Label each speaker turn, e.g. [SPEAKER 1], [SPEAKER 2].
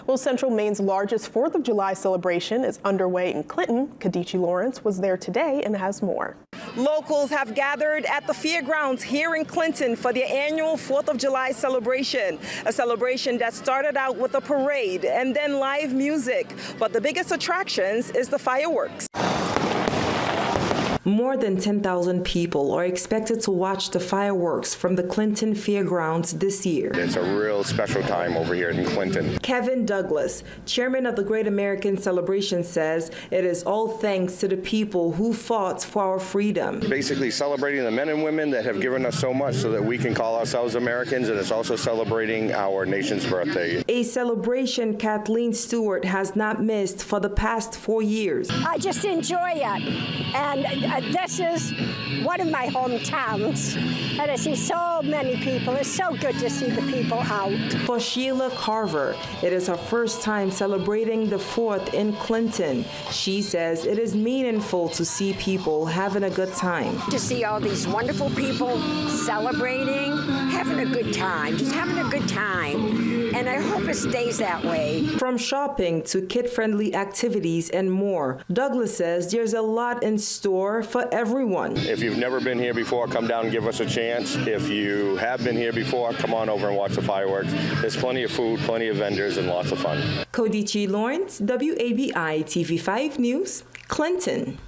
[SPEAKER 1] Well, Central Maine's largest 4th of July celebration is underway in Clinton. Kadichi Lawrence was there today and has more.
[SPEAKER 2] Locals have gathered at the fairgrounds here in Clinton for their annual 4th of July celebration, a celebration that started out with a parade and then live music. But the biggest attractions is the fireworks.
[SPEAKER 3] More than 10,000 people are expected to watch the fireworks from the Clinton Fairgrounds this year.
[SPEAKER 4] It's a real special time over here in Clinton.
[SPEAKER 3] Kevin Douglas, chairman of the Great American Celebration, says it is all thanks to the people who fought for our freedom.
[SPEAKER 4] Basically celebrating the men and women that have given us so much so that we can call ourselves Americans, and it's also celebrating our nation's birthday.
[SPEAKER 3] A celebration Kathleen Stewart has not missed for the past 4 years.
[SPEAKER 5] I just enjoy it, and this is one of my hometowns, and I see so many people. It's so good to see the people out.
[SPEAKER 3] For Sheila Carver, it is her first time celebrating the 4th in Clinton. She says it is meaningful to see people having a good time.
[SPEAKER 5] To see all these wonderful people celebrating, having a good time, just having a good time. And I hope it stays that way.
[SPEAKER 3] From shopping to kid-friendly activities and more, Douglas says there's a lot in store for everyone.
[SPEAKER 4] If you've never been here before, come down and give us a chance. If you have been here before, come on over and watch the fireworks. There's plenty of food, plenty of vendors, and lots of fun.
[SPEAKER 3] Kadichi Lawrence, WABI TV5 News, Clinton.